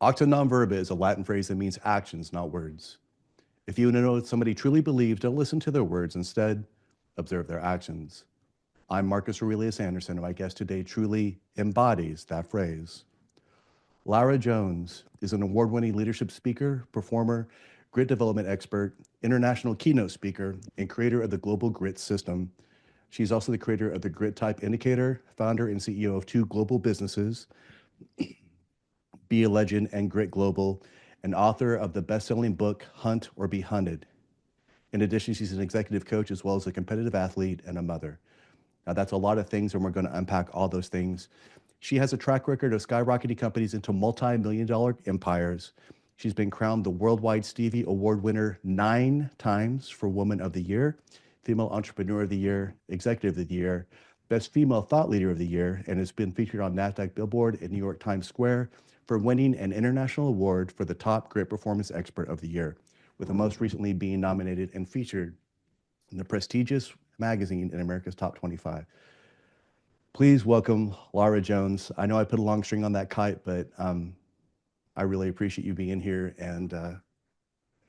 Acta non verba is a Latin phrase that means actions, not words. If you want to know what somebody truly believes, don't listen to their words. Instead, observe their actions. I'm Marcus Aurelius Anderson, and my guest today truly embodies that phrase. Lara Jones is an award-winning leadership speaker, performer, grit development expert, international keynote speaker, and creator of the global grit system. She's also the creator of the Grit Type Indicator, founder and CEO of two global businesses, Be a Legend and Grit Global, and author of the best-selling book, Hunt or Be Hunted. In addition, she's an executive coach as well as a competitive athlete and a mother. Now, that's a lot of things, and we're going to unpack all those things. She has a track record of skyrocketing companies into multi-million-dollar empires. She's been crowned the Worldwide Stevie Award winner 9 times for Woman of the Year, Female Entrepreneur of the Year, Executive of the Year, Best Female Thought Leader of the Year, and has been featured on NASDAQ Billboard and New York Times Square for winning an international award for the Top Grit Performance Expert of the Year, with the most recently being nominated and featured in the prestigious magazine in America's Top 25. Please welcome Lara Jones. I know I put a long string on that kite, but I really appreciate you being here. And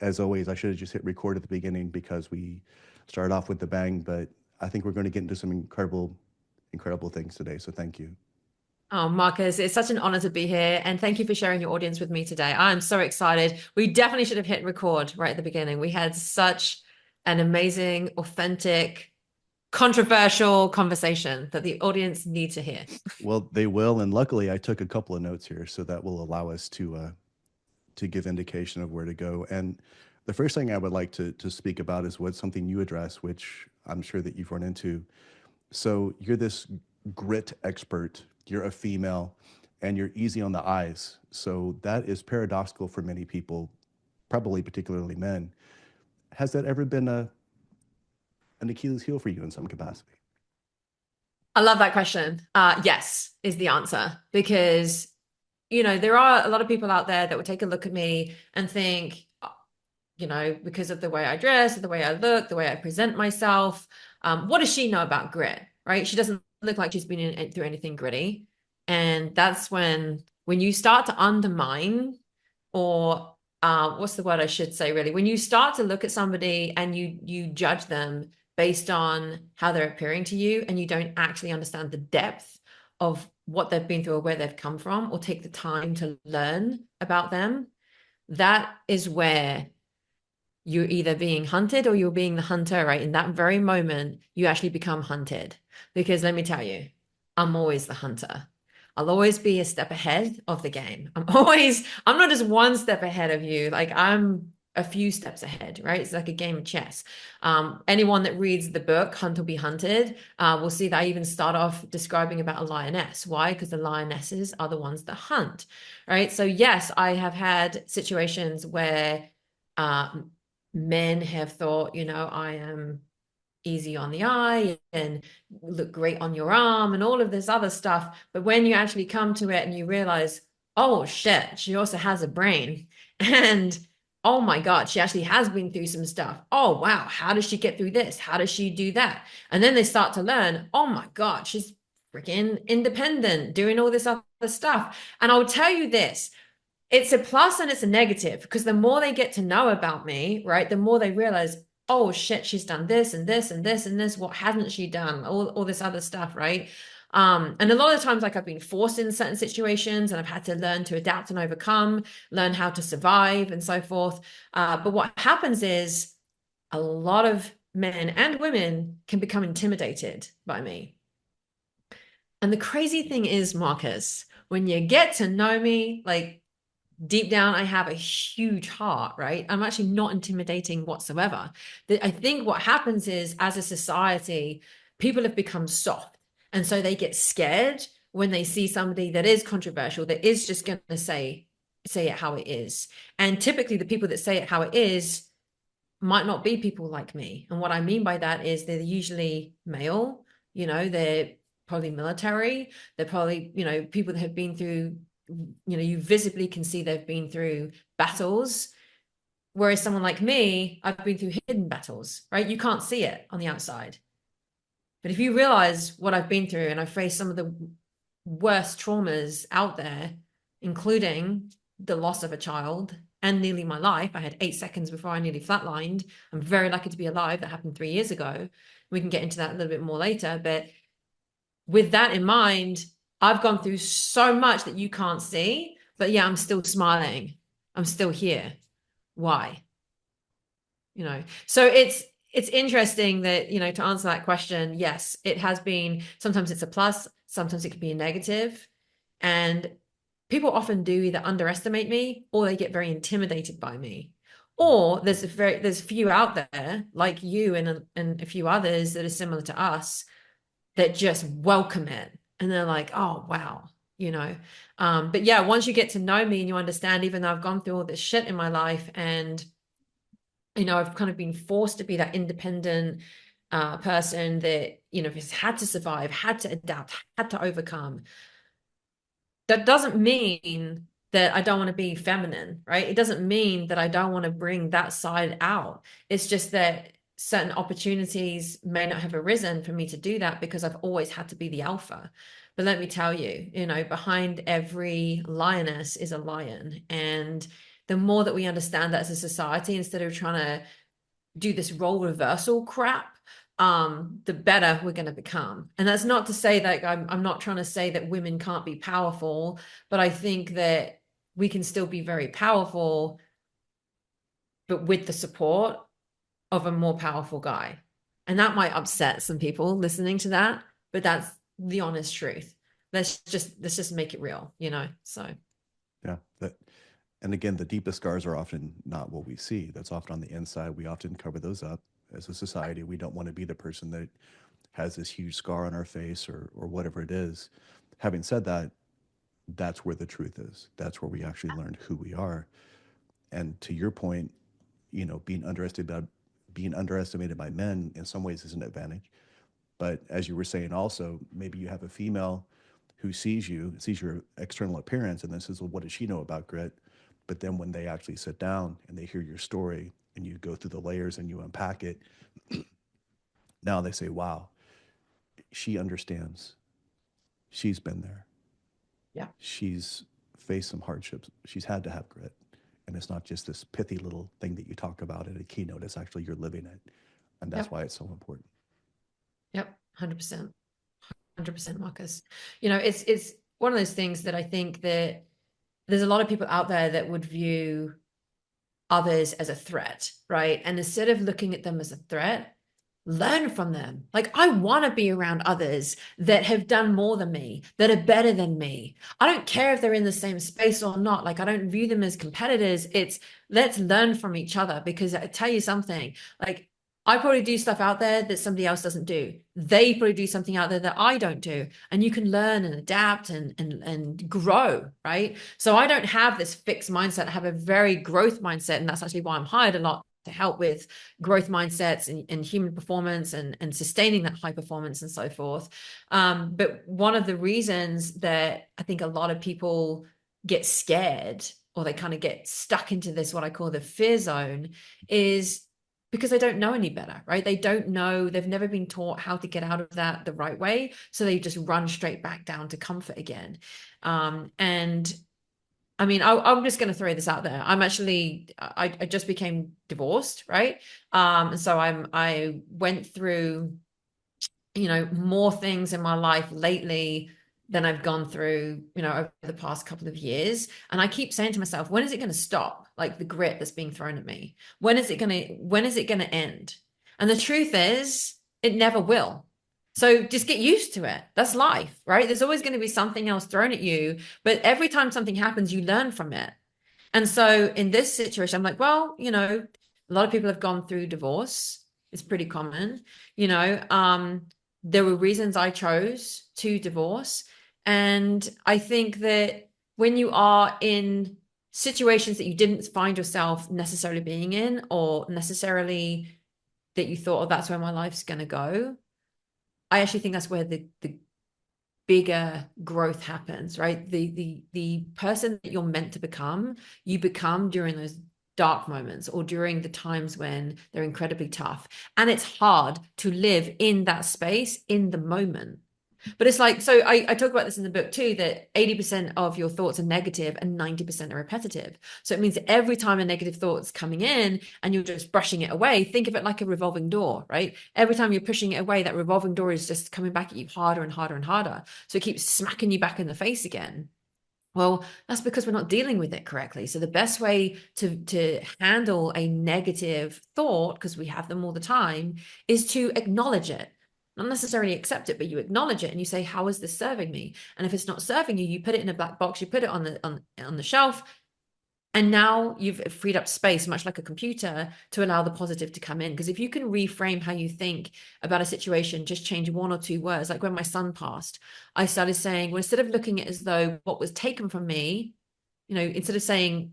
as always, I should have just hit record at the beginning because we started off with the bang, but I think we're going to get into some incredible things today. So thank you. Oh, Marcus, it's such an honor to be here. And thank you for sharing your audience with me today. I'm so excited. We definitely should have hit record right at the beginning. We had such an amazing, authentic, controversial conversation that the audience need to hear. Well, they will. And luckily, I took a couple of notes here, so that will allow us to give indication of where to go. And the first thing I would like to speak about is what's something you address, which I'm sure that you've run into. So you're this grit expert, you're a female, and you're easy on the eyes. So that is paradoxical for many people, probably particularly men. Has that ever been an Achilles heel for you in some capacity? I love that question. Yes, is the answer. Because, there are a lot of people out there that would take a look at me and think, because of the way I dress, the way I look, the way I present myself, what does she know about grit, right? She doesn't look like she's been through anything gritty. And that's when you start to undermine, or what's the word I should say, really? When you start to look at somebody and you judge them based on how they're appearing to you, and you don't actually understand the depth of what they've been through or where they've come from, or take the time to learn about them, that is where you're either being hunted or you're being the hunter, right? In that very moment, you actually become hunted. Because let me tell you, I'm always the hunter. I'll always be a step ahead of the game. I'm not just one step ahead of you. Like, I'm a few steps ahead, right? It's like a game of chess. Anyone that reads the book, Hunt or Be Hunted, will see that I even start off describing about a lioness. Why? Because the lionesses are the ones that hunt, right? So yes, I have had situations where men have thought, I am easy on the eye and look great on your arm and all of this other stuff. But when you actually come to it and you realize, oh shit, she also has a brain. And oh my God, she actually has been through some stuff. Oh wow, how does she get through this? How does she do that? And then they start to learn, oh my God, she's freaking independent, doing all this other stuff. And I'll tell you this, it's a plus and it's a negative, because the more they get to know about me, right, the more they realize, oh shit, she's done this and this and this and this. What hasn't she done? All this other stuff, right? And a lot of times, like, I've been forced in certain situations and I've had to learn to adapt and overcome, learn how to survive and so forth. But what happens is a lot of men and women can become intimidated by me. And the crazy thing is, Marcus, when you get to know me, like, deep down, I have a huge heart, right? I'm actually not intimidating whatsoever. I think what happens is, as a society, people have become soft. And so they get scared when they see somebody that is controversial, that is just going to say it how it is. And typically the people that say it how it is might not be people like me. And what I mean by that is they're usually male, they're probably military, they're probably, people that have been through, you visibly can see they've been through battles. Whereas someone like me, I've been through hidden battles, right? You can't see it on the outside. But if you realize what I've been through, and I've faced some of the worst traumas out there, including the loss of a child and nearly my life. I had 8 seconds before I nearly flatlined. I'm very lucky to be alive. That happened 3 years ago. We can get into that a little bit more later. But with that in mind, I've gone through so much that you can't see. But yeah, I'm still smiling. I'm still here. Why? So it's interesting that, to answer that question, yes, it has been, sometimes it's a plus, sometimes it can be a negative. And people often do either underestimate me or they get very intimidated by me. Or there's a few out there like you and a few others that are similar to us that just welcome it. And they're like, oh wow, but yeah, once you get to know me and you understand, even though I've gone through all this shit in my life, and I've kind of been forced to be that independent person that, has had to survive, had to adapt, had to overcome. That doesn't mean that I don't want to be feminine, right? It doesn't mean that I don't want to bring that side out. It's just that certain opportunities may not have arisen for me to do that because I've always had to be the alpha. But let me tell you, behind every lioness is a lion. And the more that we understand that as a society, instead of trying to do this role reversal crap, the better we're going to become. And that's not to say that I'm not trying to say that women can't be powerful, but I think that we can still be very powerful, but with the support of a more powerful guy. And that might upset some people listening to that, but that's the honest truth. Let's just make it real, So Yeah. And again, the deepest scars are often not what we see. That's often on the inside. We often cover those up as a society. We don't want to be the person that has this huge scar on our face or whatever it is. Having said that, that's where the truth is. That's where we actually learned who we are. And to your point, being underestimated by men in some ways is an advantage. But as you were saying, also maybe you have a female who sees your external appearance, and then says, "Well, what does she know about grit?" But then when they actually sit down and they hear your story and you go through the layers and you unpack it, now they say, "Wow, she understands. She's been there. yeah. She's faced some hardships. She's had to have grit." And it's not just this pithy little thing that you talk about in a keynote. It's actually you're living it. And that's Yep. why it's so important. Yep. 100%. 100%, Marcus. It's one of those things that I think that there's a lot of people out there that would view others as a threat, right? And instead of looking at them as a threat, learn from them. Like, I want to be around others that have done more than me, that are better than me. I don't care if they're in the same space or not. Like, I don't view them as competitors. It's let's learn from each other, because I tell you something, like, I probably do stuff out there that somebody else doesn't do. They probably do something out there that I don't do. And you can learn and adapt and grow, right? So I don't have this fixed mindset. I have a very growth mindset. And that's actually why I'm hired a lot to help with growth mindsets and human performance and sustaining that high performance and so forth. But one of the reasons that I think a lot of people get scared, or they kind of get stuck into this, what I call the fear zone, is because they don't know any better, right? They don't know, they've never been taught how to get out of that the right way. So they just run straight back down to comfort again. And I mean, I'm just going to throw this out there. I just became divorced, right? And so I went through, more things in my life lately than I've gone through, over the past couple of years. And I keep saying to myself, when is it going to stop? Like, the grit that's being thrown at me. When is it going to end? And the truth is, it never will. So just get used to it. That's life, right? There's always going to be something else thrown at you, but every time something happens, you learn from it. And so in this situation, I'm like, well, a lot of people have gone through divorce. It's pretty common, you know. There were reasons I chose to divorce. And I think that when you are in situations that you didn't find yourself necessarily being in, or necessarily that you thought, oh, that's where my life's going to go, I actually think that's where the bigger growth happens, right? The person that you're meant to become, you become during those dark moments, or during the times when they're incredibly tough. And it's hard to live in that space in the moment. But it's like, so I talk about this in the book too, that 80% of your thoughts are negative and 90% are repetitive. So it means that every time a negative thought's coming in and you're just brushing it away, think of it like a revolving door, right? Every time you're pushing it away, that revolving door is just coming back at you harder and harder and harder. So it keeps smacking you back in the face again. Well, that's because we're not dealing with it correctly. So the best way to handle a negative thought, because we have them all the time, is to acknowledge it. Not necessarily accept it, but you acknowledge it and you say, how is this serving me? And if it's not serving you, you put it in a black box, you put it on the shelf, and now you've freed up space, much like a computer, to allow the positive to come in. Because if you can reframe how you think about a situation, just change one or two words. Like when my son passed, I started saying, well, instead of looking at it as though what was taken from me, instead of saying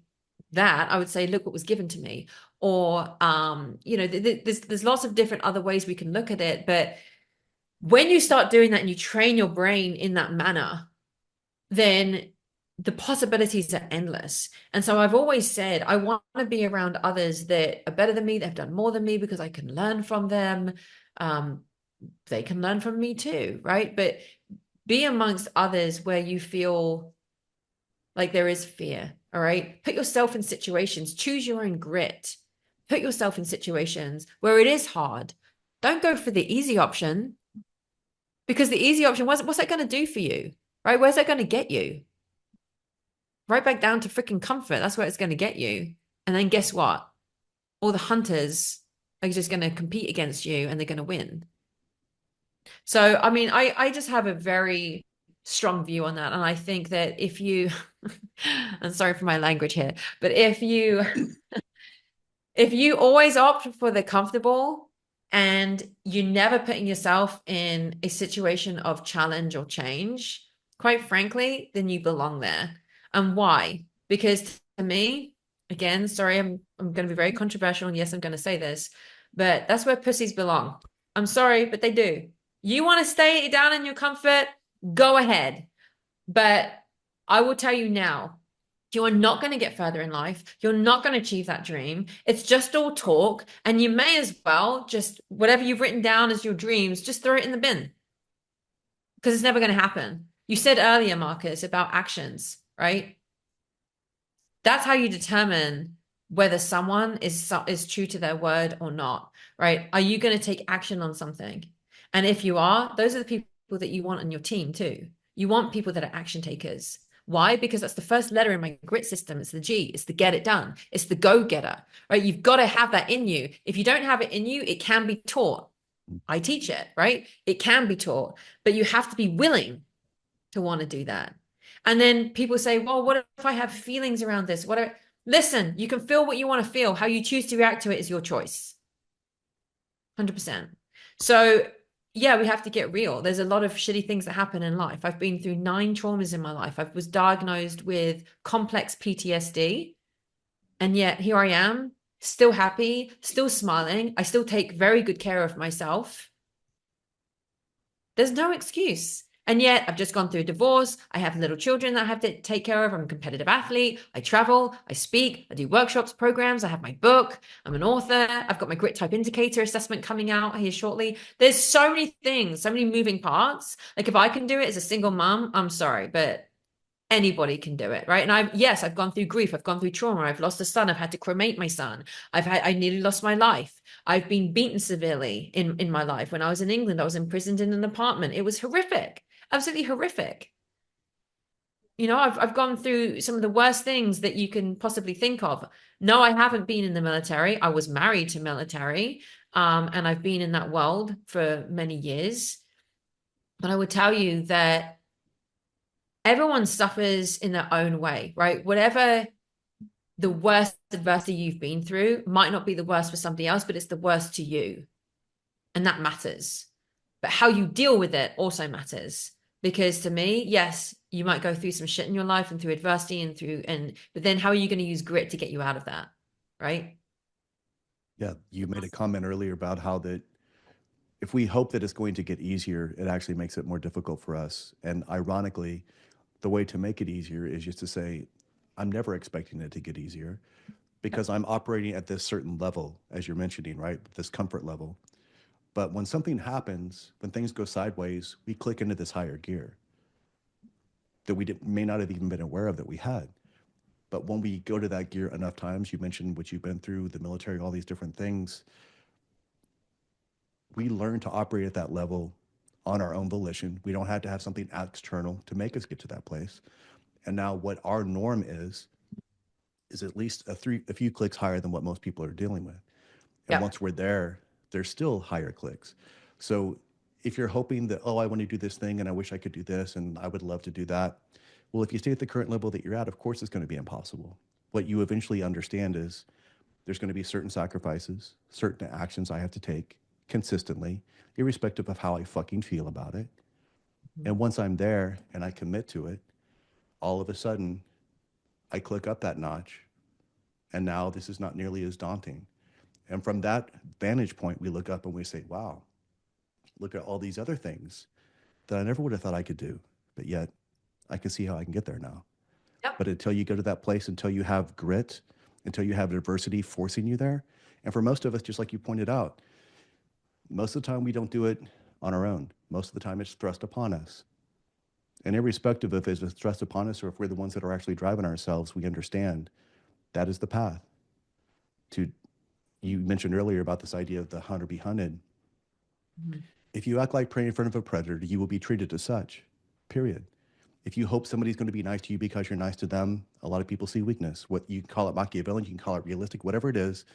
that, I would say, look what was given to me. Or, there's lots of different other ways we can look at it. But when you start doing that and you train your brain in that manner, then the possibilities are endless. And so I've always said, I want to be around others that are better than me, they've done more than me, because I can learn from them. They can learn from me too, right? But be amongst others where you feel like there is fear, all right? Put yourself in situations, choose your own grit. Put yourself in situations where it is hard. Don't go for the easy option, because the easy option, what's that going to do for you, right? Where's that going to get you? Right back down to freaking comfort. That's where it's going to get you. And then guess what? All the hunters are just going to compete against you and they're going to win. So, I mean, I just have a very strong view on that. And I think that if you, I'm sorry for my language here, but if you always opt for the comfortable and you never putting yourself in a situation of challenge or change, quite frankly, then you belong there. And why? Because to me, again, sorry, I'm going to be very controversial, and yes, I'm going to say this, but that's where pussies belong. I'm sorry, but they do. You want to stay down in your comfort? Go ahead. But I will tell you now, you are not going to get further in life. You're not going to achieve that dream. It's just all talk. And you may as well just, whatever you've written down as your dreams, just throw it in the bin, because it's never going to happen. You said earlier, Marcus, about actions, right? That's how you determine whether someone is true to their word or not, right? Are you going to take action on something? And if you are, those are the people that you want on your team too. You want people that are action takers. Why? Because that's the first letter in my grit system. It's the G. It's the get it done. It's the go getter, right? You've got to have that in you. If you don't have it in you, it can be taught. I teach it, right? It can be taught, but you have to be willing to want to do that. And then people say, well, what if I have feelings around this? Listen, you can feel what you want to feel. How you choose to react to it is your choice. 100%. So yeah, we have to get real. There's a lot of shitty things that happen in life. I've been through 9 traumas in my life. I was diagnosed with complex PTSD. And yet here I am, still happy, still smiling. I still take very good care of myself. There's no excuse. And yet I've just gone through a divorce. I have little children that I have to take care of. I'm a competitive athlete. I travel, I speak, I do workshops, programs. I have my book. I'm an author. I've got my grit type indicator assessment coming out here shortly. There's so many things, so many moving parts. Like if I can do it as a single mom, I'm sorry, but anybody can do it, right? And I've gone through grief, I've gone through trauma, I've lost a son, I've had to cremate my son, I nearly lost my life, I've been beaten severely in my life. When I was in England, I was imprisoned in an apartment. It was horrific, absolutely horrific. I've gone through some of the worst things that you can possibly think of. No, I haven't been in the military. I was married to military, and I've been in that world for many years. But I would tell you that everyone suffers in their own way, right? Whatever the worst adversity you've been through might not be the worst for somebody else, but it's the worst to you. And that matters. But how you deal with it also matters. Because to me, yes, you might go through some shit in your life and through adversity but then how are you going to use grit to get you out of that? Right? Yeah, you made a comment earlier about how that if we hope that it's going to get easier, it actually makes it more difficult for us. And ironically, the way to make it easier is just to say, I'm never expecting it to get easier because I'm operating at this certain level, as you're mentioning, right? This comfort level. But when something happens, when things go sideways, we click into this higher gear that may not have even been aware of that we had. But when we go to that gear enough times, you mentioned what you've been through, the military, all these different things, we learn to operate at that level on our own volition. We don't have to have something external to make us get to that place. And now what our norm is at least a few clicks higher than what most people are dealing with. And Yep. once we're there, there's still higher clicks. So if you're hoping that, oh, I want to do this thing and I wish I could do this and I would love to do that. Well, if you stay at the current level that you're at, of course it's going to be impossible. What you eventually understand is there's going to be certain sacrifices, certain actions I have to take consistently, irrespective of how I fucking feel about it. And once I'm there and I commit to it, all of a sudden I click up that notch. And now this is not nearly as daunting. And from that vantage point, we look up and we say, wow, look at all these other things that I never would have thought I could do. But yet I can see how I can get there now. Yep. But until you go to that place, until you have grit, until you have adversity forcing you there, and for most of us, just like you pointed out, most of the time we don't do it on our own. Most of the time it's thrust upon us. And irrespective of if it's thrust upon us or if we're the ones that are actually driving ourselves, we understand that is the path to, you mentioned earlier about this idea of the hunt or be hunted. Mhm. If you act like prey in front of a predator, you will be treated as such, period. If you hope somebody's going to be nice to you because you're nice to them, a lot of people see weakness. What you can call it Machiavellian, you can call it realistic, whatever it is.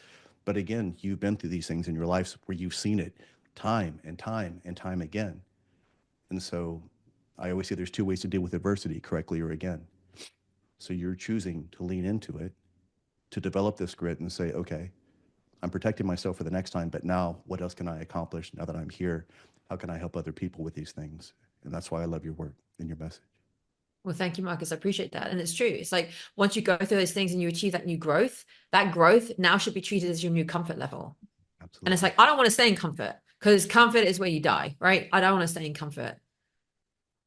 But again, you've been through these things in your life where you've seen it time and time and time again. And so I always say there's two ways to deal with adversity, correctly or again. So you're choosing to lean into it, to develop this grit and say, okay, I'm protecting myself for the next time, but now what else can I accomplish now that I'm here? How can I help other people with these things? And that's why I love your work and your message. Well, thank you, Marcus. I appreciate that. And it's true. It's like once you go through those things and you achieve that growth now should be treated as your new comfort level. And it's Absolutely. like, I don't want to stay in comfort because comfort is where you die, right? I don't want to stay in comfort.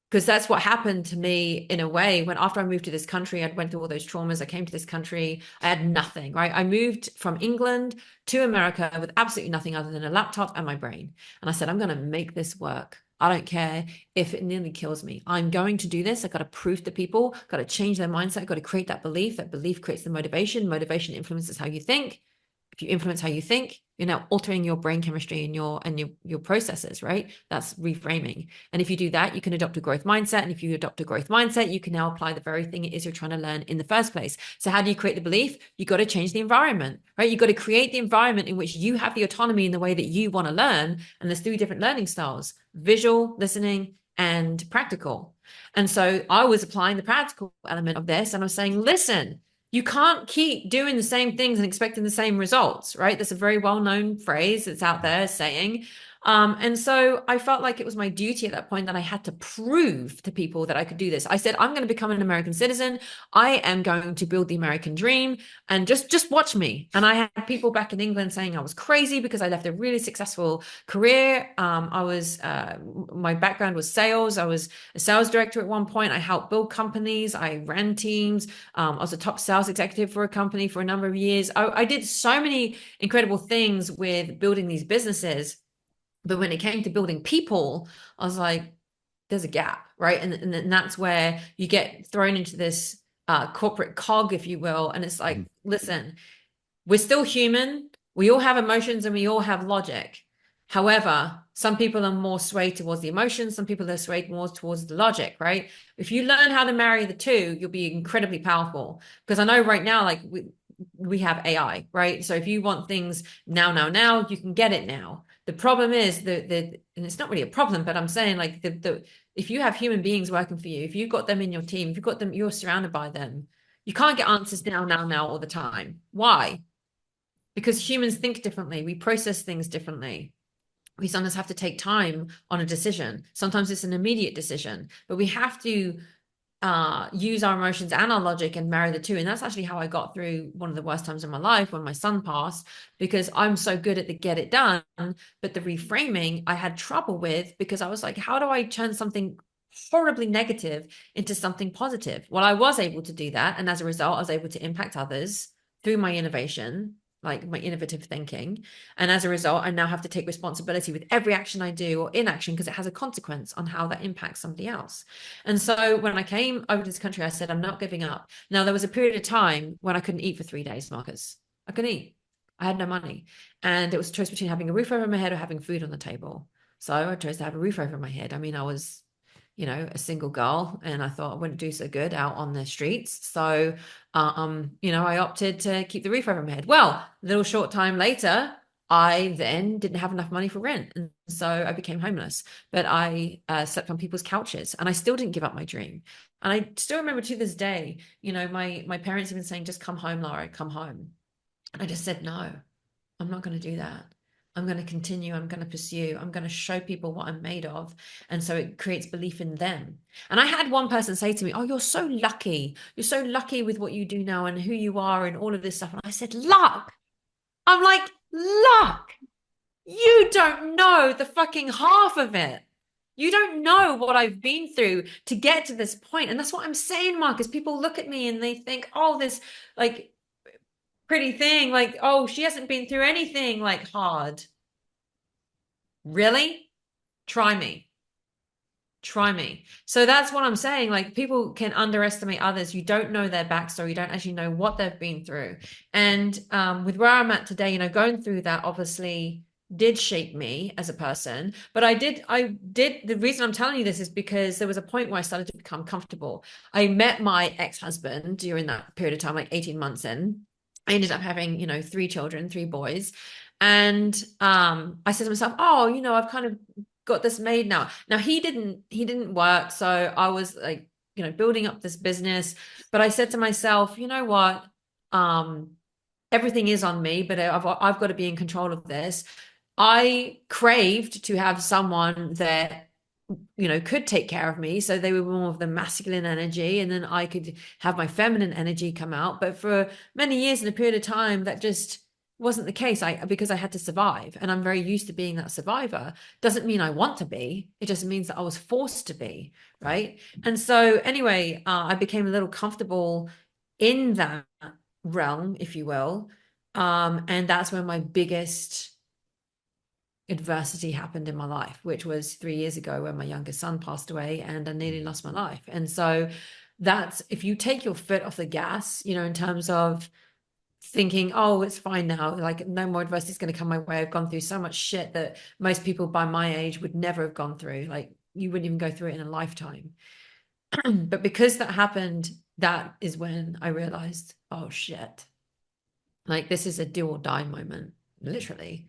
Because that's what happened to me in a way when after I moved to this country, I went through all those traumas. I came to this country, I had nothing, right? I moved from England to America with absolutely nothing other than a laptop and my brain. And I said, I'm going to make this work. I don't care if it nearly kills me. I'm going to do this. I've got to prove to people, got to change their mindset, I've got to create that belief. That belief creates the motivation. Motivation influences how you think. If you influence how you think, you're now altering your brain chemistry and your processes, right? That's reframing. And if you do that, you can adopt a growth mindset. And if you adopt a growth mindset, you can now apply the very thing it is you're trying to learn in the first place. So how do you create the belief? You got to change the environment, right? You got to create the environment in which you have the autonomy in the way that you want to learn. And there's three different learning styles: visual, listening, and practical. And so I was applying the practical element of this, and I was saying, listen, you can't keep doing the same things and expecting the same results, right? That's a very well-known phrase that's out there saying. And so I felt like it was my duty at that point that I had to prove to people that I could do this. I said, I'm going to become an American citizen. I am going to build the American dream, and just watch me. And I had people back in England saying I was crazy because I left a really successful career. My background was sales. I was a sales director at one point. I helped build companies. I ran teams. I was a top sales executive for a company for a number of years. I did so many incredible things with building these businesses. But when it came to building people, I was like, there's a gap, right? And that's where you get thrown into this corporate cog, if you will. And it's like, listen, we're still human. We all have emotions and we all have logic. However, some people are more swayed towards the emotions. Some people are swayed more towards the logic, right? If you learn how to marry the two, you'll be incredibly powerful. Because I know right now, like we have AI, right? So if you want things now, you can get it now. The problem is and it's not really a problem, but I'm saying like if you have human beings working for you, if you've got them in your team, if you've got them, you're surrounded by them, you can't get answers now all the time. Why? Because humans think differently. We process things differently. We sometimes have to take time on a decision. Sometimes it's an immediate decision, but we have to use our emotions and our logic and marry the two. And that's actually how I got through one of the worst times in my life when my son passed, because I'm so good at the get it done. But the reframing I had trouble with, because I was like, how do I turn something horribly negative into something positive? Well, I was able to do that. And as a result, I was able to impact others through my innovation. like my innovative thinking. And as a result, I now have to take responsibility with every action I do or inaction because it has a consequence on how that impacts somebody else. And so when I came over to this country, I said, I'm not giving up. Now, there was a period of time when I couldn't eat for 3 days, Marcus. I couldn't eat. I had no money. And it was a choice between having a roof over my head or having food on the table. So I chose to have a roof over my head. I mean, I was, a single girl, and I thought I wouldn't do so good out on the streets. So, I opted to keep the roof over my head. Well, a little short time later, I then didn't have enough money for rent. And so I became homeless, but I slept on people's couches, and I still didn't give up my dream. And I still remember to this day, my parents have been saying, just come home, Lara, come home. And I just said, no, I'm not going to do that. I'm going to continue. I'm going to pursue. I'm going to show people what I'm made of. And so it creates belief in them. And I had one person say to me, oh, you're so lucky. You're so lucky with what you do now and who you are and all of this stuff. And I said, luck. I'm like, luck. You don't know the fucking half of it. You don't know what I've been through to get to this point. And that's what I'm saying, Marcus. People look at me and they think, oh, this like pretty thing, like, oh, she hasn't been through anything like hard. Really? Try me. Try me. So that's what I'm saying. Like, people can underestimate others. You don't know their backstory. You don't actually know what they've been through. And with where I'm at today, going through that obviously did shape me as a person. But the reason I'm telling you this is because there was a point where I started to become comfortable. I met my ex-husband during that period of time, like 18 months in. I ended up having, 3 children, 3 boys. And I said to myself, oh, I've kind of got this made now. Now he didn't work. So I was like, building up this business. But I said to myself, you know what? Everything is on me, but I've got to be in control of this. I craved to have someone that could take care of me. So they were more of the masculine energy, and then I could have my feminine energy come out. But for many years in a period of time, that just wasn't the case. Because I had to survive, and I'm very used to being that survivor. Doesn't mean I want to be. It just means that I was forced to be, right? And so anyway, I became a little comfortable in that realm, if you will. And that's when my biggest adversity happened in my life, which was 3 years ago when my youngest son passed away and I nearly lost my life. And so that's, if you take your foot off the gas, in terms of thinking, oh, it's fine now, like no more adversity is going to come my way. I've gone through so much shit that most people by my age would never have gone through. Like, you wouldn't even go through it in a lifetime. But because that happened, that is when I realized, oh shit, like this is a do or die moment, literally.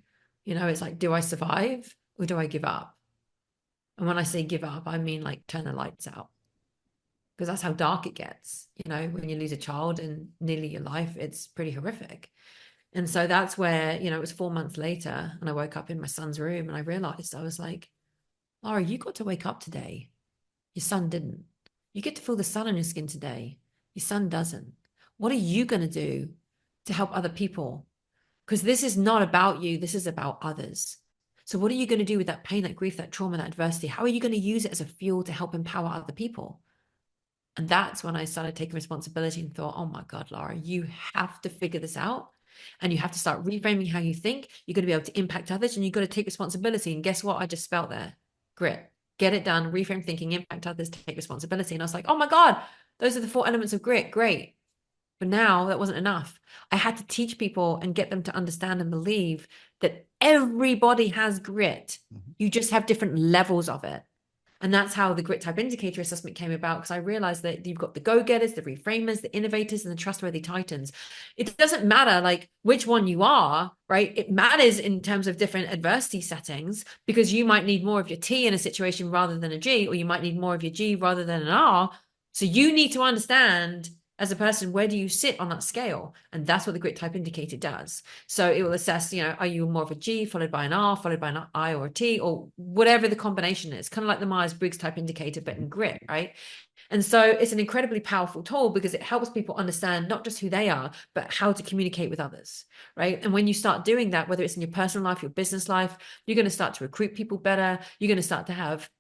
It's like, do I survive or do I give up? And when I say give up, I mean like turn the lights out, because that's how dark it gets. When you lose a child and nearly your life, it's pretty horrific. And so that's where, it was 4 months later and I woke up in my son's room and I realized, I was like, Lara, you got to wake up today. Your son didn't. You get to feel the sun on your skin today. Your son doesn't. What are you going to do to help other people? Because this is not about you. This is about others. So what are you going to do with that pain, that grief, that trauma, that adversity? How are you going to use it as a fuel to help empower other people? And that's when I started taking responsibility and thought, oh my God, Lara, you have to figure this out. And you have to start reframing how you think. You're going to be able to impact others, and you've got to take responsibility. And guess what? I just felt there. Grit. Get it done. Reframe thinking, impact others, take responsibility. And I was like, oh my God, those are the 4 elements of grit. Great. But now that wasn't enough. I had to teach people and get them to understand and believe that everybody has grit. You just have different levels of it. And that's how the grit type indicator assessment came about, because I realized that you've got the go-getters, the reframers, the innovators, and the trustworthy titans. It doesn't matter like which one you are, right? It matters in terms of different adversity settings, because you might need more of your T in a situation rather than a G, or you might need more of your G rather than an R. So you need to understand as a person, where do you sit on that scale? And that's what the grit type indicator does. So it will assess, are you more of a G followed by an R, followed by an I or a T, or whatever the combination is, kind of like the Myers-Briggs type indicator, but in grit, right? And so it's an incredibly powerful tool, because it helps people understand not just who they are, but how to communicate with others, right? And when you start doing that, whether it's in your personal life, your business life, you're going to start to recruit people better. You're going to start to have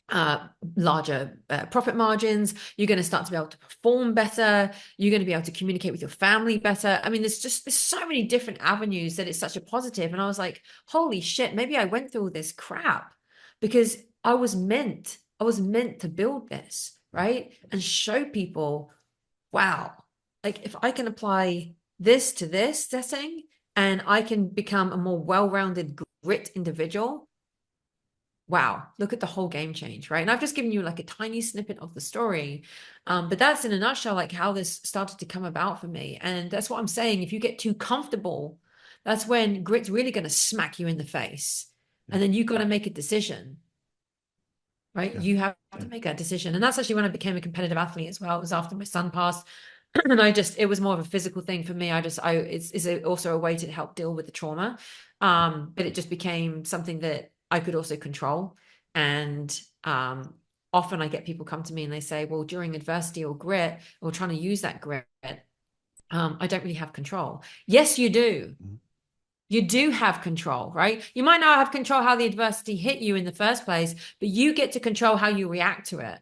uh, larger profit margins. You're going to start to be able to perform better. You're going to be able to communicate with your family better. I mean, there's so many different avenues that it's such a positive. And I was like, holy shit, maybe I went through all this crap because I was meant to build this, right? And show people, wow, like if I can apply this to this setting and I can become a more well-rounded grit individual, wow, look at the whole game change, right? And I've just given you like a tiny snippet of the story. But that's in a nutshell, like how this started to come about for me. And that's what I'm saying. If you get too comfortable, that's when grit's really going to smack you in the face. Yeah. And then you've got to make a decision, right? Yeah. You have to make that decision. And that's actually when I became a competitive athlete as well. It was after my son passed. And it was more of a physical thing for me. It's also a way to help deal with the trauma. But it just became something that I could also control. And often I get people come to me and they say, well, during adversity or grit, or trying to use that grit, I don't really have control. Yes, you do. Mhm. You do have control, right? You might not have control how the adversity hit you in the first place, but you get to control how you react to it.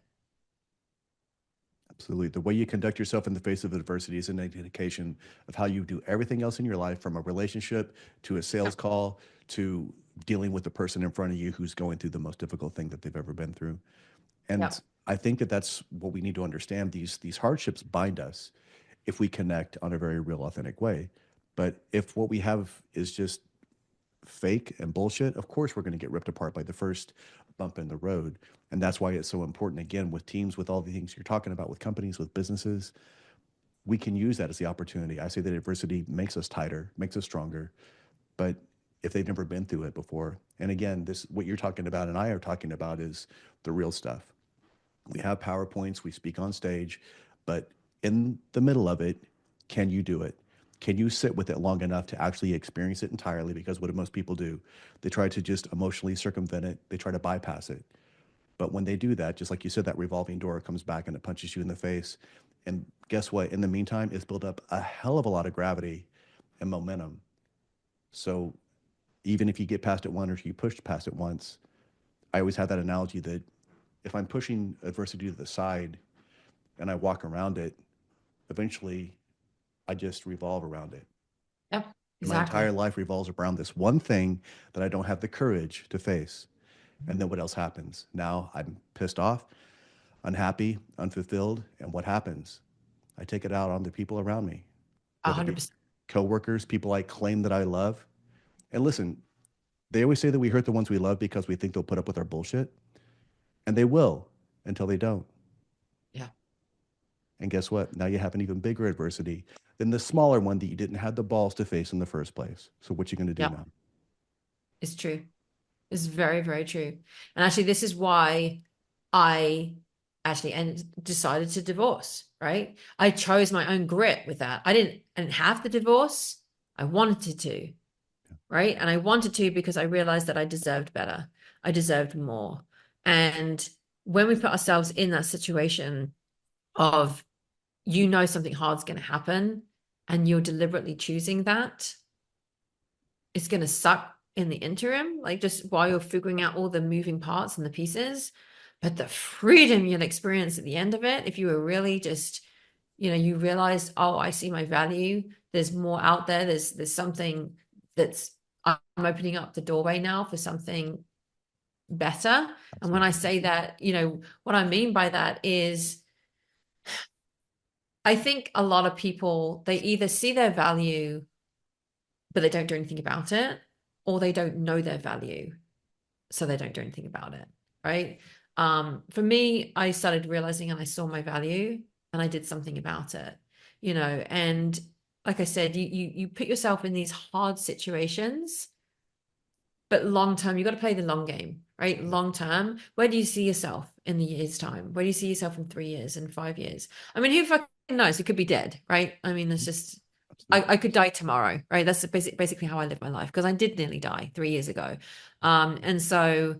Absolutely. The way you conduct yourself in the face of adversity is an indication of how you do everything else in your life, from a relationship to a sales call to dealing with the person in front of you who's going through the most difficult thing that they've ever been through. Yeah. And I think that that's what we need to understand. These hardships bind us if we connect on a very real, authentic way. But if what we have is just fake and bullshit, of course we're going to get ripped apart by the first bump in the road. And that's why it's so important, again, with teams, with all the things you're talking about, with companies, with businesses, we can use that as the opportunity. I say that adversity makes us tighter, makes us stronger. But if they've never been through it before, and again, this what you're talking about and I are talking about is the real stuff. We have PowerPoints, we speak on stage, but in the middle of it, can you do it? Can you sit with it long enough to actually experience it entirely? Because what do most people do? They try to just emotionally circumvent it, they try to bypass it. But when they do that, just like you said, that revolving door comes back and it punches you in the face. And guess what? In the meantime, it's built up a hell of a lot of gravity and momentum. So even if you get past it once or you push past it once, I always have that analogy that if I'm pushing adversity to the side and I walk around it, eventually I just revolve around it. Yep. And my entire Exactly. life revolves around this one thing that I don't have the courage to face. And then what else happens? Now I'm pissed off, unhappy, unfulfilled. And what happens? I take it out on the people around me, A whether it hundred be percent. coworkers, people I claim that I love. And listen, they always say that we hurt the ones we love because we think they'll put up with our bullshit. And they will until they don't. Yeah. And guess what? Now you have an even bigger adversity than the smaller one that you didn't have the balls to face in the first place. So what you going to do Yeah. now? It's true. It's very, very true. And actually, this is why I decided to divorce, right? I chose my own grit with that. I didn't have the divorce. I wanted to, right? And I wanted to because I realized that I deserved better. I deserved more. And when we put ourselves in that situation of, something hard's going to happen and you're deliberately choosing that, it's going to suck in the interim, like just while you're figuring out all the moving parts and the pieces. But the freedom you'll experience at the end of it, if you were really just, you realized, oh, I see my value. There's more out there. There's something that's, I'm opening up the doorway now for something better. And when I Absolutely. say that, what I mean by that is I think a lot of people, they either see their value, but they don't do anything about it, or they don't know their value, so they don't do anything about it, right? For me, I started realizing and I saw my value and I did something about it, and like I said, you put yourself in these hard situations, but long term, you got to play the long game, right? Yeah. Long term, where do you see yourself in the year's time? Where do you see yourself in 3 years and 5 years? I mean, who fucking knows? It could be dead, right? I mean, there's just, Absolutely. I could die tomorrow, right? That's basically how I live my life because I did nearly die 3 years ago. And so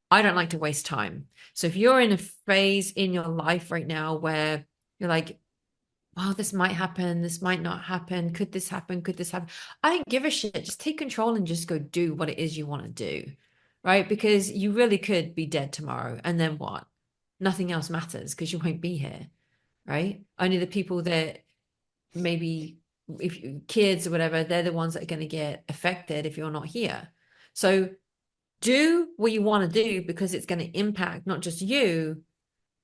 I don't like to waste time. So if you're in a phase in your life right now where you're like, well, this might happen, this might not happen, could this happen? Could this happen? I don't give a shit. Just take control and just go do what it is you want to do. right? Because you really could be dead tomorrow. And then what? Nothing else matters because you won't be here, right? Only the people that maybe if kids or whatever, they're the ones that are going to get affected if you're not here. So do what you want to do because it's going to impact not just you,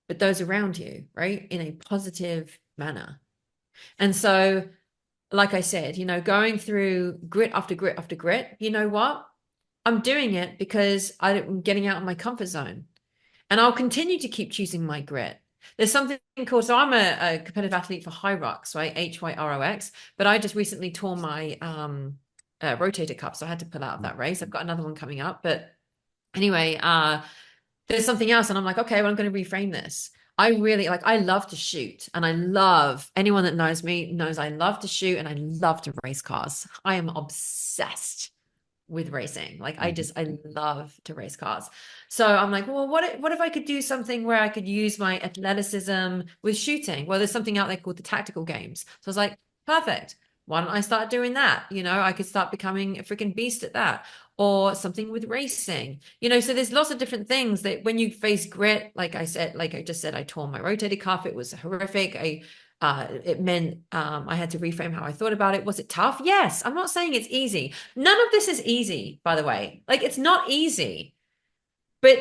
but those around you, right? In a positive manner. And so, like I said, going through grit after grit after grit, you know what? I'm doing it because I'm getting out of my comfort zone. And I'll continue to keep choosing my grit. There's something called, so I'm a competitive athlete for Hyrox, right? HYROX, but I just recently tore my rotator cuff, so I had to pull out of that race. I've got another one coming up, but anyway, there's something else, and I'm like, okay, well, I'm going to reframe this. I really like, I love to shoot, and I love anyone that knows me knows I love to shoot and I love to race cars. I am obsessed with racing. Like I love to race cars. So I'm like, well, what if I could do something where I could use my athleticism with shooting? Well, there's something out there called the tactical games. So I was like, perfect. Why don't I start doing that? I could start becoming a freaking beast at that. Or something with racing. So there's lots of different things that when you face grit, like I said, like I just said, I tore my rotator cuff. It was horrific. It meant I had to reframe how I thought about it. Was it tough? Yes. I'm not saying it's easy. None of this is easy, by the way. Like, it's not easy. But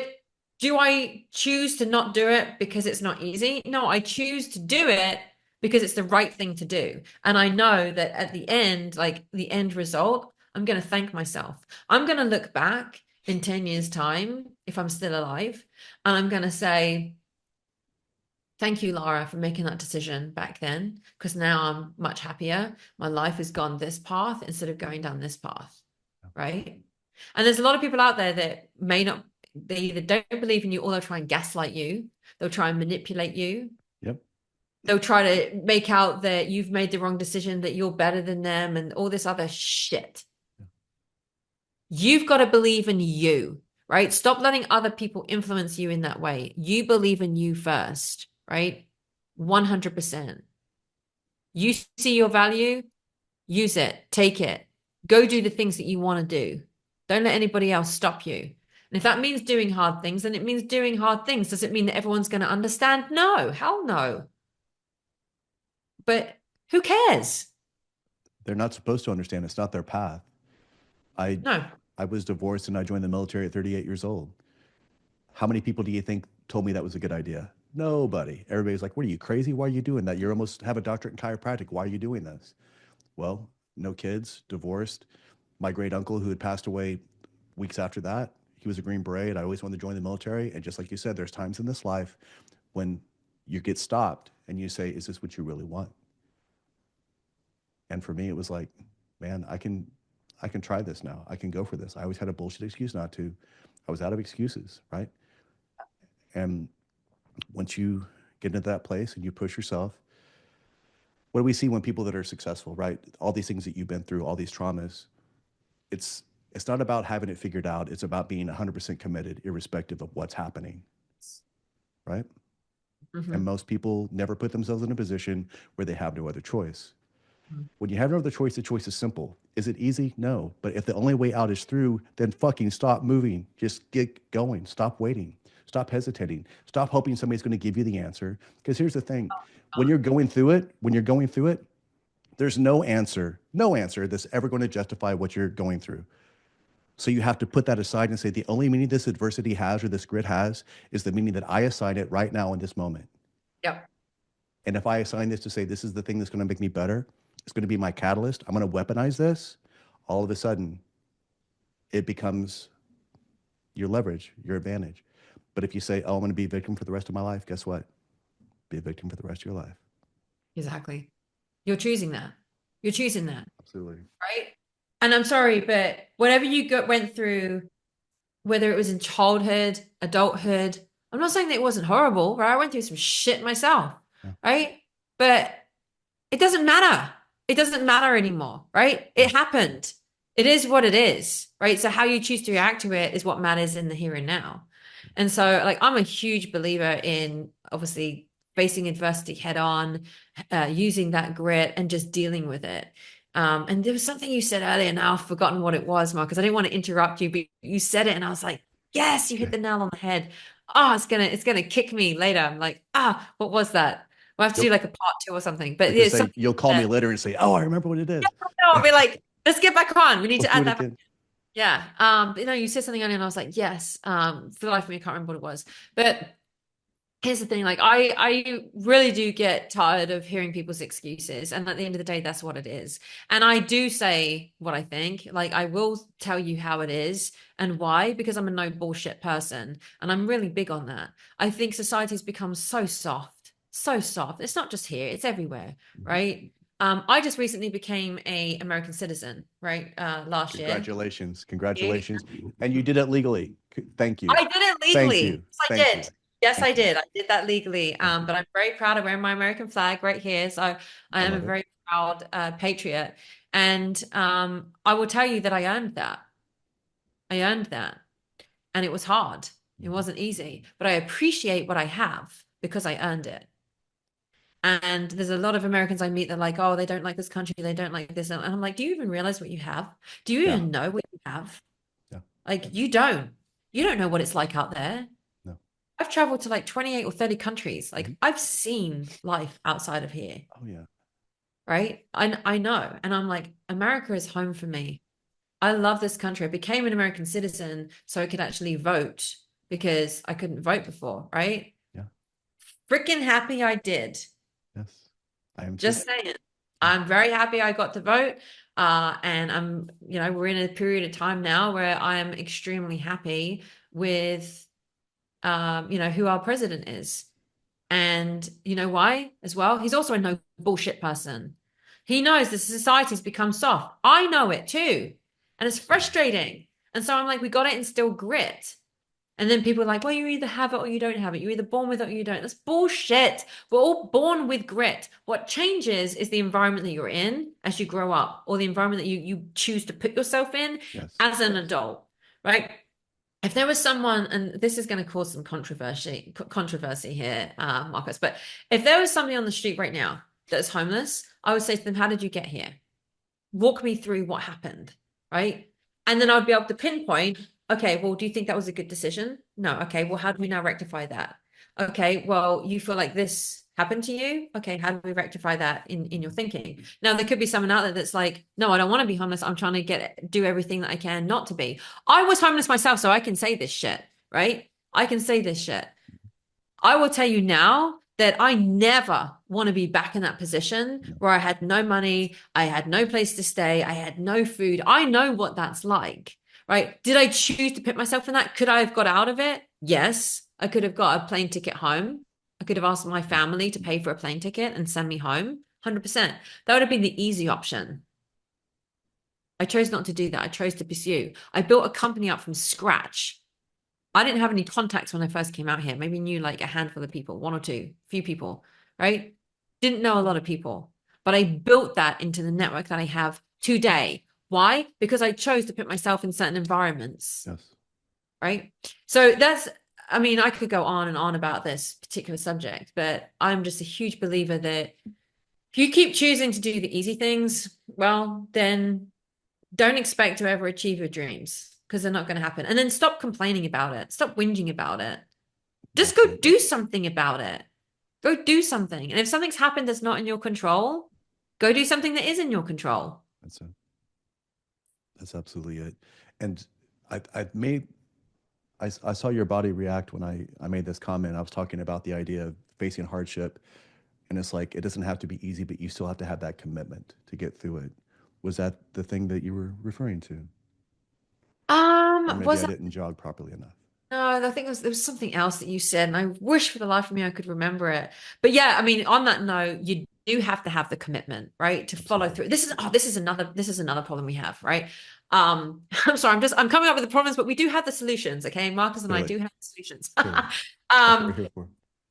do I choose to not do it because it's not easy? No, I choose to do it because it's the right thing to do. And I know that at the end, like the end result, I'm going to thank myself. I'm going to look back in 10 years' time, if I'm still alive, and I'm going to say, thank you, Lara, for making that decision back then, because now I'm much happier. My life has gone this path instead of going down this path, right? And there's a lot of people out there that they either don't believe in you or they'll try and gaslight you. They'll try and manipulate you. Yep. They'll try to make out that you've made the wrong decision, that you're better than them, and all this other shit. You've got to believe in you, right? Stop letting other people influence you in that way. You believe in you first, right? 100%. You see your value, use it, take it, go do the things that you want to do. Don't let anybody else stop you. And if that means doing hard things, then it means doing hard things. Does it mean that everyone's going to understand? No, hell no. But who cares? They're not supposed to understand. It's not their path. I No. I was divorced and I joined the military at 38 years old. How many people do you think told me that was a good idea? Nobody. Everybody's like, "What are you crazy? Why are you doing that? You almost have a doctorate in chiropractic. Why are you doing this?" Well, no kids, divorced. My great uncle, who had passed away weeks after that, he was a Green Beret. And I always wanted to join the military. And just like you said, there's times in this life when you get stopped and you say, "Is this what you really want?" And for me, it was like, man, I can try this now. I can go for this. I always had a bullshit excuse not to. I was out of excuses, right? And once you get into that place and you push yourself, what do we see when people that are successful, right? All these things that you've been through, all these traumas, it's it's not about having it figured out. It's about being 100% committed, irrespective of what's happening, right? And Mhm. most people never put themselves in a position where they have no other choice. When you have no other choice, the choice is simple. Is it easy? No. But if the only way out is through, then fucking stop moving. Just get going. Stop waiting. Stop hesitating. Stop hoping somebody's going to give you the answer. Because here's the thing, when you're going through it, there's no answer that's ever going to justify what you're going through. So you have to put that aside and say, the only meaning this adversity has or this grit has is the meaning that I assign it right now in this moment. Yep. And if I assign this to say, this is the thing that's going to make me better, it's going to be my catalyst, I'm going to weaponize this, all of a sudden it becomes your leverage, your advantage. But if you say, oh, I'm going to be a victim for the rest of my life, guess what? Be a victim for the rest of your life. Exactly. You're choosing that. You're choosing that, Absolutely. right? And I'm sorry, but whatever you went through, whether it was in childhood, adulthood, I'm not saying that it wasn't horrible, right? I went through some shit myself, Yeah. right? But it doesn't matter. It doesn't matter anymore, right? Yeah. It happened. It is what it is, right? So how you choose to react to it is what matters in the here and now. And so, like, I'm a huge believer in obviously facing adversity head on, using that grit and just dealing with it. And there was something you said earlier, now I've forgotten what it was, Mark, because I didn't want to interrupt you, but you said it, and I was like, Yes, you hit the nail on the head. Oh, it's gonna kick me later. I'm like, what was that? We'll have to do You'll, like a part two or something. I But was gonna yeah, say, something you'll call me that later and say, "Oh, I remember what it is." I'll be like, let's get back on. We need Let's to do add it that back. again. Yeah. But, you said something earlier and I was like, yes. For the life of me, I can't remember what it was. But here's the thing, like I really do get tired of hearing people's excuses. And at the end of the day, that's what it is. And I do say what I think. Like I will tell you how it is and why, because I'm a no bullshit person. And I'm really big on that. I think society's become so soft, so soft. It's not just here, it's everywhere, Mhm. right? I just recently became a American citizen, right? Last year. Congratulations. Congratulations. And you did it legally. Thank you. I did it Thank legally. you. Yes, I Thank did. you. Yes, I Thank you. did. I did that legally. Thank you. But I'm very proud of wearing my American flag right here. So I I am a love it. very proud patriot. And I will tell you that I earned that. I earned that. And it was hard. It Mhm. wasn't easy. But I appreciate what I have because I earned it. And there's a lot of Americans I meet that are like, oh, they don't like this country, they don't like this. And I'm like, do you even realize what you have? Do you Yeah. even know what you have? Yeah. Like, you don't. You don't know what it's like out there. No. I've traveled to like 28 or 30 countries. Like Mhm. I've seen life outside of here, Oh yeah. right? I know. And I'm like, America is home for me. I love this country. I became an American citizen so I could actually vote because I couldn't vote before, right? Yeah. Freaking happy I did. Yes. I am too. Just saying. Yeah. I'm very happy I got to vote. And we're in a period of time now where I am extremely happy with, who our president is. And you know why as well? He's also a no bullshit person. He knows the society's become soft. I know it too. And it's frustrating. And so I'm like, we got to instill grit. And then people are like, well, you either have it or you don't have it. You're either born with it or you don't. That's bullshit. We're all born with grit. What changes is the environment that you're in as you grow up, or the environment that you choose to put yourself in Yes. as an adult, right? If there was someone, and this is going to cause some controversy here, Marcus, but if there was somebody on the street right now that's homeless, I would say to them, how did you get here? Walk me through what happened, right? And then I'd be able to pinpoint, okay, well, do you think that was a good decision? No. Okay, well, how do we now rectify that? Okay, well, you feel like this happened to you. Okay, how do we rectify that in your thinking? Now, there could be someone out there that's like, no, I don't want to be homeless. I'm trying to do everything that I can not to be. I was homeless myself, so I can say this shit, right? I can say this shit. I will tell you now that I never want to be back in that position No. where I had no money, I had no place to stay, I had no food. I know what that's like, right? Did I choose to put myself in that? Could I have got out of it? Yes. I could have got a plane ticket home. I could have asked my family to pay for a plane ticket and send me home. 100%. That would have been the easy option. I chose not to do that. I chose to pursue. I built a company up from scratch. I didn't have any contacts when I first came out here. Maybe knew like a handful of people, one or two, few people, right? Didn't know a lot of people, but I built that into the network that I have today. Why? Because I chose to put myself in certain environments, Yes. right? So I mean, I could go on and on about this particular subject, but I'm just a huge believer that if you keep choosing to do the easy things, well, then don't expect to ever achieve your dreams because they're not going to happen. And then stop complaining about it. Stop whinging about it. Well Just go said. do something about it. Go do something. And if something's happened that's not in your control, go do something that is in your control. That's it. That's absolutely it. And I made I saw your body react when I made this comment. I was talking about the idea of facing hardship, and it's like it doesn't have to be easy, but you still have to have that commitment to get through it. Was that the thing that you were referring to? Or maybe Was I didn't jog properly enough. No, I think there was something else that you said, and I wish for the life of me I could remember it. But yeah, I mean, on that note, you do have to have the commitment, right? To follow Absolutely. through. This is another problem we have, right? I'm sorry, I'm coming up with the problems, but we do have the solutions, okay? Marcus and I Clearly. do have the solutions. Clearly. That's what we're Um, here for.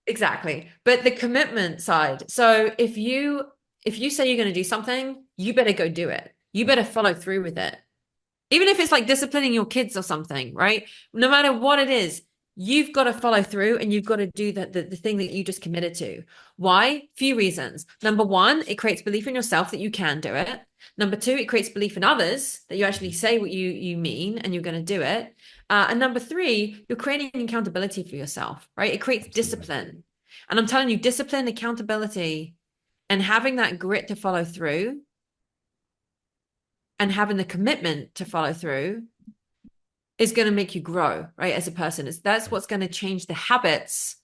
exactly. But the commitment side. So if you say you're going to do something, you better go do it. You Yes. better follow through with it. Even if it's like disciplining your kids or something, right? No matter what it is, you've got to follow through and you've got to do the thing that you just committed to. Why? Few reasons. Number one, it creates belief in yourself that you can do it. Number two, it creates belief in others that you actually say what you mean and you're going to do it. And number three, you're creating accountability for yourself, right? It creates Absolutely. discipline. And I'm telling you, discipline, accountability, and having that grit to follow through and having the commitment to follow through is going to make you grow, right? As a person, that's what's going to change the habits,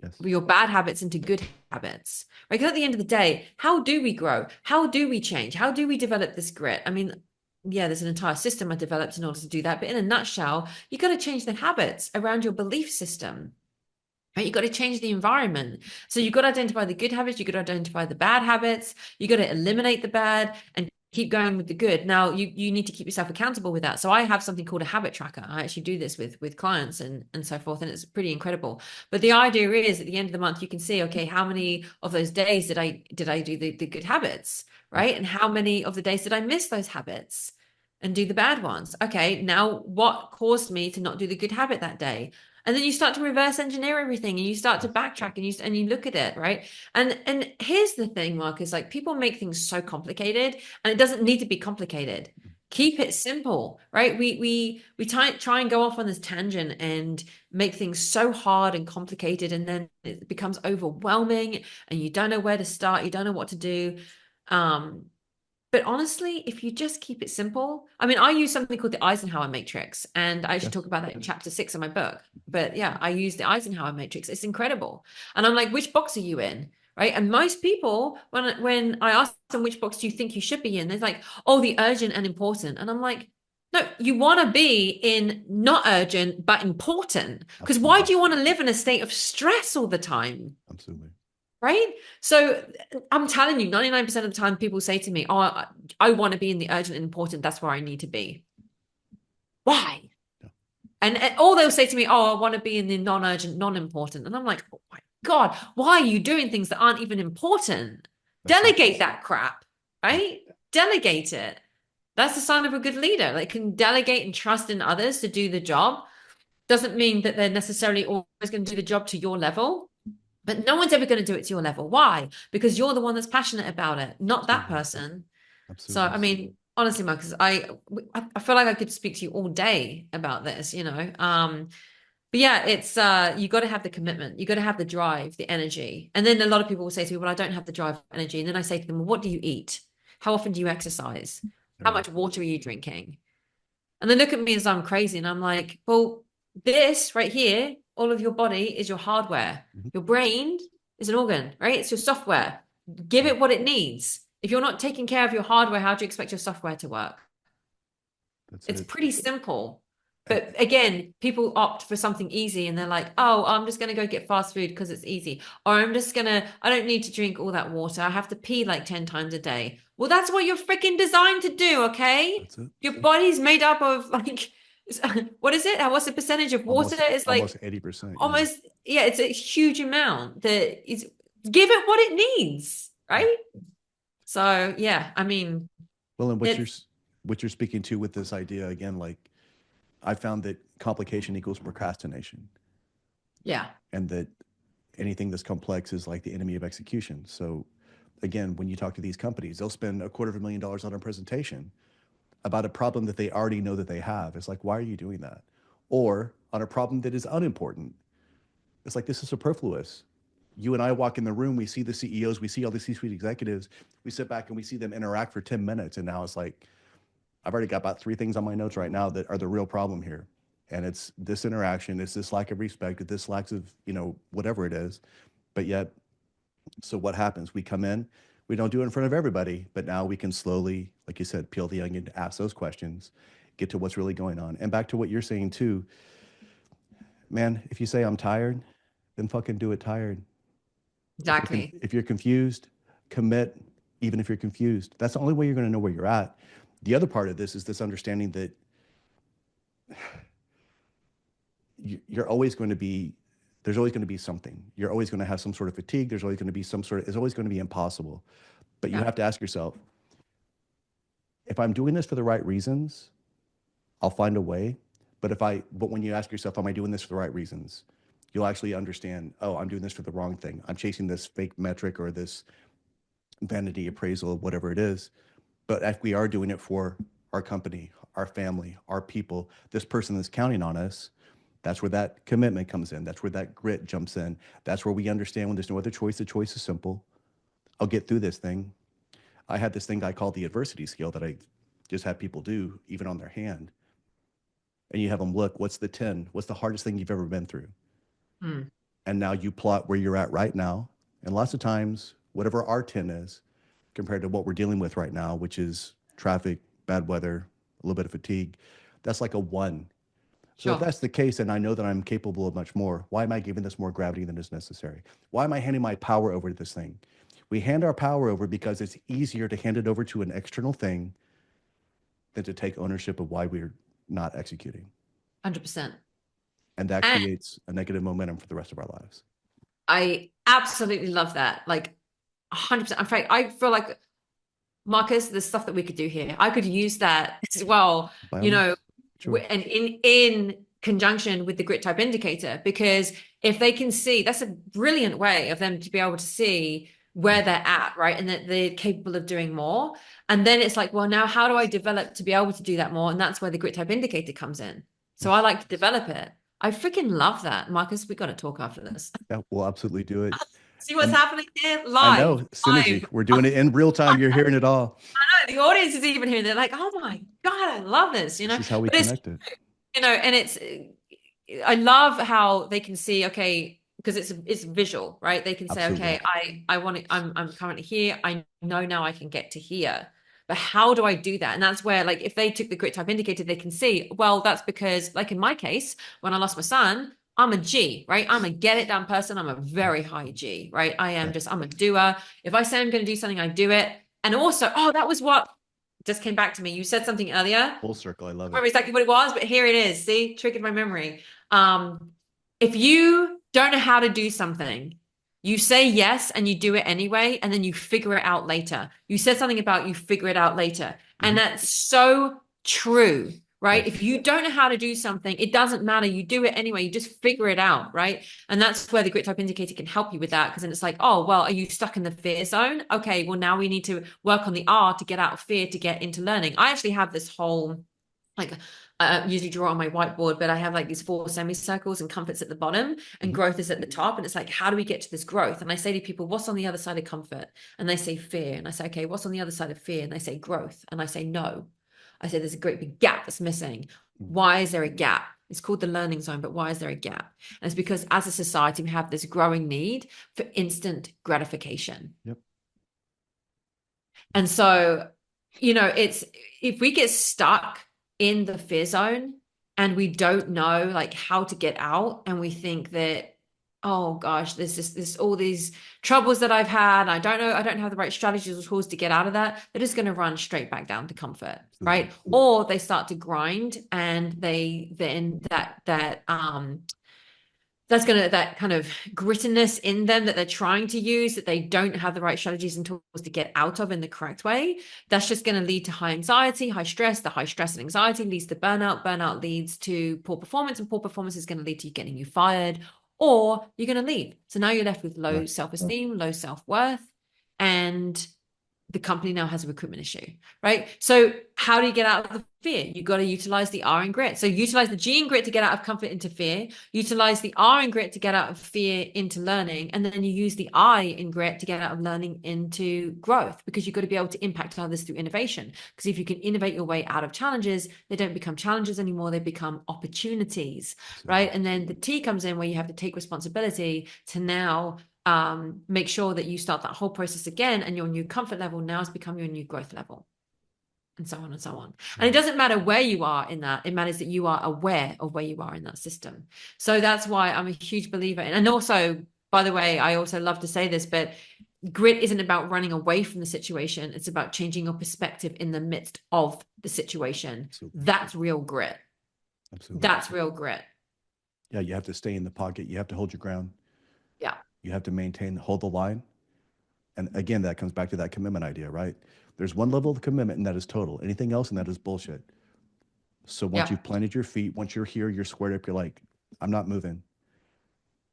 Yes. your bad habits into good habits, right? Because at the end of the day, how do we grow? How do we change? How do we develop this grit? I mean, yeah, there's an entire system I developed in order to do that. But in a nutshell, you got to change the habits around your belief system. Right? You've got to change the environment. So you've got to identify the good habits, you've got to identify the bad habits, you've got to eliminate the bad and keep going with the good. Now you need to keep yourself accountable with that. So I have something called a habit tracker. I actually do this with clients and so forth, and it's pretty incredible. But the idea is at the end of the month, you can see, okay, how many of those days did I do the good habits, right? And how many of the days did I miss those habits and do the bad ones? Okay, now what caused me to not do the good habit that day? And then you start to reverse engineer everything and you start to backtrack and you look at it, right? And here's the thing, Mark, is like people make things so complicated and it doesn't need to be complicated. Keep it simple, right? We try and go off on this tangent and make things so hard and complicated, and then it becomes overwhelming and you don't know where to start, you don't know what to do. But honestly, if you just keep it simple, I mean, I use something called the Eisenhower matrix, and I should Yes. talk about that in chapter 6 of my book. But yeah, I use the Eisenhower matrix. It's incredible. And I'm like, which box are you in? Right. And most people, when I ask them which box do you think you should be in, they're like, oh, the urgent and important. And I'm like, no, you want to be in not urgent, but important. Because why do you want to live in a state of stress all the time? Absolutely. Right. So I'm telling you, 99% of the time people say to me, oh, I want to be in the urgent and important. That's where I need to be. Why? Yeah. And or they'll say to me, oh, I want to be in the non-urgent, non-important. And I'm like, oh my God, why are you doing things that aren't even important? That's Delegate that crap, right? Delegate it. That's the sign of a good leader. They can delegate and trust in others to do the job. Doesn't mean that they're necessarily always going to do the job to your level. But no one's ever going to do it to your level. Why? Because you're the one that's passionate about it, not that Absolutely. person. So, Absolutely. I mean, honestly, Marcus, I feel like I could speak to you all day about this, you know. But yeah, it's you got to have the commitment, you got to have the drive, the energy. And then a lot of people will say to me, well, I don't have the drive, energy. And then I say to them, well, what do you eat? How often do you exercise? How much water are you drinking? And they look at me as I'm crazy. And I'm like, well, this right here, all of your body is your hardware. Mhm. Your brain is an organ, right? It's your software. Give it what it needs. If you're not taking care of your hardware, how do you expect your software to work? That's It's it. pretty simple. And But again, people opt for something easy and they're like, oh, I'm just going to go get fast food because it's easy. Or I don't need to drink all that water. I have to pee like 10 times a day. Well, that's what you're freaking designed to do, okay? that's it. Your body's made up of like, what is it? What's the percentage of water? It's Almost like 80%. Yeah. almost, yeah, it's a huge amount that is, give it what it needs, Yeah. right? So, yeah, I mean, Well, and it's, what you're speaking to with this idea again, like I found that complication equals procrastination, yeah, and that anything that's complex is like the enemy of execution. So, again, when you talk to these companies, they'll spend $250,000 on a presentation about a problem that they already know that they have. It's like, why are you doing that? Or on a problem that is unimportant. It's like, this is superfluous. You and I walk in the room, we see the CEOs, we see all the C-suite executives, we sit back and we see them interact for 10 minutes. And now it's like, I've already got about 3 things on my notes right now that are the real problem here. And it's this interaction, it's this lack of respect, it's this lack of, whatever it is. But yet, so what happens? We come in, we don't do it in front of everybody, but now we can slowly, like you said, peel the onion, ask those questions, get to what's really going on. And back to what you're saying too, man, if you say I'm tired, then fucking do it tired. exactly. If you're confused, commit, even if you're confused. That's the only way you're going to know where you're at. The other part of this is this understanding that you're always going to be, there's always going to be something. You're always going to have some sort of fatigue. There's always going to be it's always going to be impossible. But you Yeah. have to ask yourself, if I'm doing this for the right reasons, I'll find a way. But when you ask yourself, am I doing this for the right reasons? You'll actually understand, oh, I'm doing this for the wrong thing. I'm chasing this fake metric or this vanity appraisal, whatever it is. But if we are doing it for our company, our family, our people, this person that's counting on us, that's where that commitment comes in. That's where that grit jumps in. That's where we understand when there's no other choice, the choice is simple. I'll get through this thing. I had this thing I call the adversity scale that I just have people do, even on their hand. And you have them look, what's the 10? What's the hardest thing you've ever been through? Hmm. And now you plot where you're at right now. And lots of times, whatever our 10 is compared to what we're dealing with right now, which is traffic, bad weather, a little bit of fatigue, that's like a one. So if Sure. that's the case, and I know that I'm capable of much more, why am I giving this more gravity than is necessary? Why am I handing my power over to this thing? We hand our power over because it's easier to hand it over to an external thing than to take ownership of why we're not executing. 100%. And that And creates a negative momentum for the rest of our lives. I absolutely love that. Like 100%. In fact, I feel like, Marcus, there's stuff that we could do here. I could use that as well, By all you know, means, sure. and in conjunction with the grit type indicator, because if they can see, that's a brilliant way of them to be able to see where they're at, right? And that they're capable of doing more. And then it's like, well, now how do I develop to be able to do that more? And that's where the grit type indicator comes in. So I like to develop it. I freaking love that. Marcus, we got to talk after this. Yeah, we'll absolutely do it. See what's And happening here I live. know synergy. Live. We're doing it in real time. You're hearing it all. The audience is even here. They're like, "Oh my God, I love this," This is how we But it's, connect it. and it's, I love how they can see, okay, because it's visual, right? They can say, Absolutely. okay, I want to, I'm currently here. I know now I can get to here. But how do I do that? And that's where, like, if they took the grit type indicator, they can see, well, that's because, like in my case, when I lost my son, I'm a G, right? I'm a get it done person. I'm a very high G, right? Yeah. I'm a doer. If I say I'm going to do something, I do it. And also, oh, that was what just came back to me. You said something earlier. Full circle. I love it. Remember exactly what it was, but here it is. See, triggered my memory. If you don't know how to do something, you say yes and you do it anyway, and then you figure it out later. You said something about you figure it out later. And Mhm. that's so true, right? Yes. If you don't know how to do something, it doesn't matter. You do it anyway. You just figure it out, right? And that's where the grit type indicator can help you with that. Because then it's like, oh, well, are you stuck in the fear zone? Okay, well, now we need to work on the R to get out of fear to get into learning. I actually have this whole, like, I usually draw on my whiteboard, but I have like these 4 semicircles, and comfort's at the bottom and Mhm. growth is at the top. And it's like, how do we get to this growth? And I say to people, what's on the other side of comfort? And they say fear. And I say, okay, what's on the other side of fear? And they say growth. And I say, no. I say, there's a great big gap that's missing. Mhm. Why is there a gap? It's called the learning zone, but why is there a gap? And it's because as a society, we have this growing need for instant gratification. Yep. And so, it's, if we get stuck in the fear zone and we don't know like how to get out, and we think that, oh gosh, there's just this all these troubles that I've had. I don't know, I don't have the right strategies or tools to get out of that. They're just going to run straight back down to comfort, Absolutely. right? Or they start to grind, and they then that's going to, that kind of grittiness in them that they're trying to use, that they don't have the right strategies and tools to get out of in the correct way. That's just going to lead to high anxiety, high stress. The high stress and anxiety leads to burnout leads to poor performance, and poor performance is going to lead to you getting you fired, or you're going to leave. So now you're left with low Right. self-esteem, low self-worth, and the company now has a recruitment issue, right? So how do you get out of the fear? You got to utilize the R in grit. So utilize the G in grit to get out of comfort into fear, utilize the R in grit to get out of fear into learning, and then you use the I in grit to get out of learning into growth, because you've got to be able to impact others through innovation. Because if you can innovate your way out of challenges, they don't become challenges anymore, they become opportunities, Absolutely. right? And then the T comes in, where you have to take responsibility to now make sure that you start that whole process again, and your new comfort level now has become your new growth level, and so on and so on. And it Right. doesn't matter where you are in that, it matters that you are aware of where you are in that system. So that's why I'm a huge believer in, and also, by the way, I also love to say this, but grit isn't about running away from the situation, it's about changing your perspective in the midst of the situation. Absolutely. That's real grit. Absolutely. That's real grit. Yeah, you have to stay in the pocket. You have to hold your ground. Yeah. You have to maintain, hold the line. And again, that comes back to that commitment idea, right? There's one level of commitment, and that is total. Anything else, and that is bullshit. So once Yeah, you've planted your feet, once you're here, you're squared up, you're like, I'm not moving.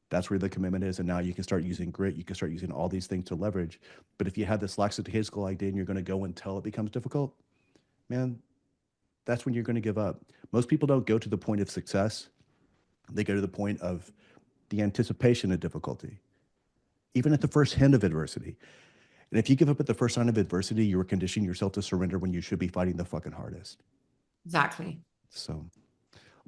That's where the commitment is. And now you can start using grit. You can start using all these things to leverage. But if you have this lackadaisical idea and you're going to go until it becomes difficult, man, that's when you're going to give up. Most people don't go to the point of success. They go to the point of the anticipation of difficulty, even at the first hint of adversity. And if you give up at the first sign of adversity, you are conditioning yourself to surrender when you should be fighting the fucking hardest. exactly. So,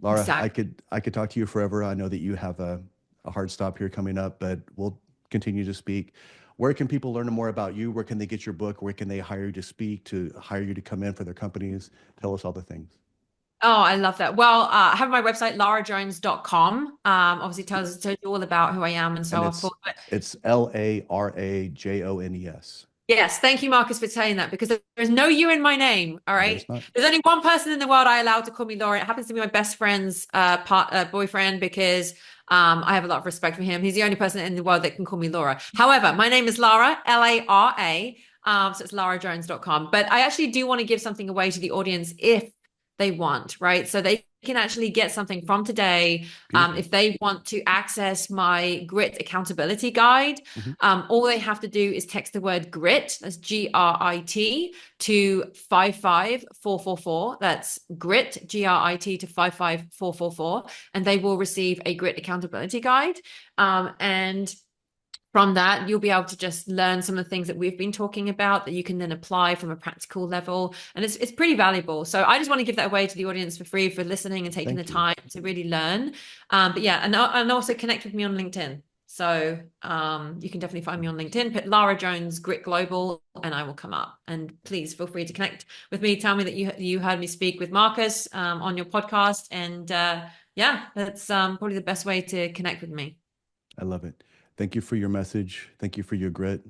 Lara, I Exactly. could I could talk to you forever. I know that you have a hard stop here coming up, but we'll continue to speak. Where can people learn more about you? Where can they get your book? Where can they hire you to speak, to hire you to come in for their companies? Tell us all the things. Oh, I love that. Well, I have my website, larajones.com. Obviously tells you all about who I am and And so on. it's Larajones. Yes, thank you, Marcus, for saying that because there's no you in my name. All There's right. not. There's only one person in the world I allow to call me Laura. It happens to be my best friend's boyfriend because I have a lot of respect for him. He's the only person in the world that can call me Laura. However, my name is Lara, Lara. So it's larajones.com. But I actually do want to give something away to the audience if they want, right? So they can actually get something from today. Beautiful. If they want to access my grit accountability guide, Hmm. all they have to do is text the word grit, that's G.R.I.T, to 55444. That's grit, G.R.I.T, to 55444. And they will receive a grit accountability guide. And from that, you'll be able to just learn some of the things that we've been talking about that you can then apply from a practical level. And it's pretty valuable. So I just want to give that away to the audience for free for listening and taking the Thank you. time to really learn. But yeah, and also connect with me on LinkedIn. So you can definitely find me on LinkedIn, put Lara Jones Grit Global, and I will come up. And please feel free to connect with me. Tell me that you heard me speak with Marcus on your podcast. And yeah, that's probably the best way to connect with me. I love it. Thank you for your message. Thank you for your grit.